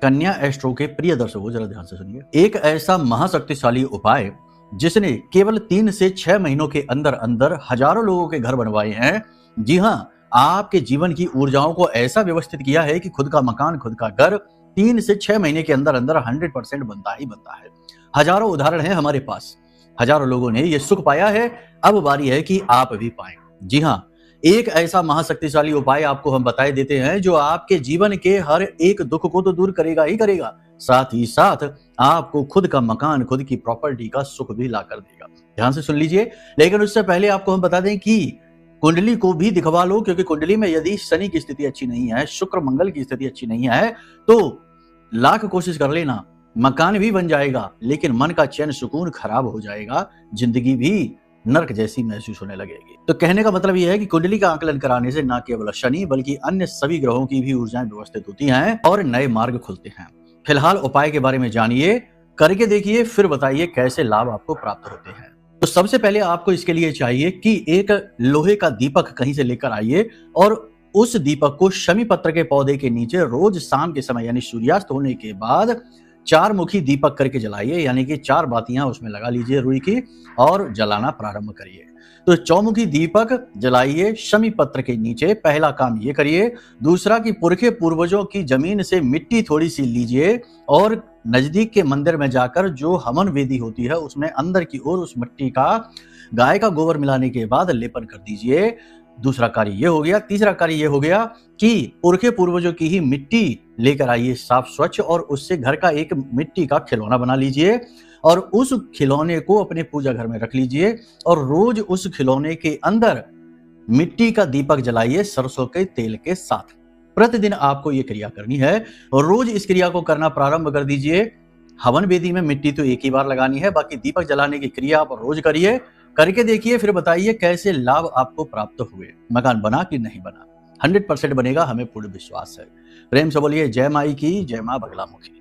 कन्या एस्ट्रो के प्रिय दर्शकों, जरा ध्यान से सुनिए। एक ऐसा महाशक्तिशाली उपाय जिसने केवल 3 से 6 महीनों के अंदर अंदर हजारों लोगों के घर बनवाए हैं। जी हाँ, आपके जीवन की ऊर्जाओं को ऐसा व्यवस्थित किया है कि खुद का मकान, खुद का घर 3 से 6 महीने के अंदर अंदर 100% बनता ही बनता है। हजारों उदाहरण हैं हमारे पास, हजारों लोगों ने ये सुख पाया है। अब बारी है कि आप भी पाएं। जी हाँ, एक ऐसा महाशक्तिशाली उपाय आपको हम बताए देते हैं जो आपके जीवन के हर एक दुख को तो दूर करेगा ही करेगा, साथ ही साथ आपको खुद का मकान, खुद की प्रॉपर्टी का सुख भी ला कर देगा। ध्यान से सुन लीजिए। लेकिन उससे पहले आपको हम बता दें कि कुंडली को भी दिखवा लो, क्योंकि कुंडली में यदि शनि की स्थिति अच्छी नहीं है, शुक्र मंगल की स्थिति अच्छी नहीं है, तो लाख कोशिश कर लेना, मकान भी बन जाएगा लेकिन मन का चैन सुकून खराब हो जाएगा, जिंदगी भी नर्क जैसी महसूस होने लगेगी। तो कहने का मतलब यह है कि कुंडली का आकलन कराने से न केवल शनि बल्कि अन्य सभी ग्रहों की भी ऊर्जाएं व्यवस्थित होती हैं और नए मार्ग खुलते हैं। फिलहाल उपाय के बारे में जानिए, करके देखिए, फिर बताइए कैसे लाभ आपको प्राप्त होते हैं। तो सबसे पहले आपको इसके लिए चाहिए कि एक लोहे का दीपक कहीं से लेकर आइए और उस दीपक को शमी पत्र के पौधे के नीचे रोज शाम के समय यानी सूर्यास्त होने के बाद 4 मुखी दीपक करके जलाइए, यानी कि 4 बातियां उसमें लगा लीजिए रुई की और जलाना प्रारंभ करिए। तो चौमुखी दीपक जलाइए शमी पत्र के नीचे, पहला काम ये करिए। दूसरा कि पुरखे पूर्वजों की जमीन से मिट्टी थोड़ी सी लीजिए और नजदीक के मंदिर में जाकर जो हवन वेदी होती है उसमें अंदर की ओर उस मिट्टी का गाय का गोबर मिलाने के बाद लेपन कर दीजिए। दूसरा कार्य ये हो गया। तीसरा कार्य ये हो गया कि पुरखे पूर्वजों की ही मिट्टी लेकर आइए साफ स्वच्छ और उससे घर का एक मिट्टी का खिलौना बना लीजिए और उस खिलौने को अपने पूजा घर में रख लीजिए और रोज उस खिलौने के अंदर मिट्टी का दीपक जलाइए सरसों के तेल के साथ। प्रतिदिन आपको ये क्रिया करनी है और रोज इस क्रिया को करना प्रारंभ कर दीजिए। हवन वेदी में मिट्टी तो एक ही बार लगानी है, बाकी दीपक जलाने की क्रिया आप रोज करिए। करके देखिए, फिर बताइए कैसे लाभ आपको प्राप्त हुए। मकान बना कि नहीं बना? 100% बनेगा, हमें पूर्ण विश्वास है। प्रेम से बोलिए जय माई की, जय मां बगलामुखी।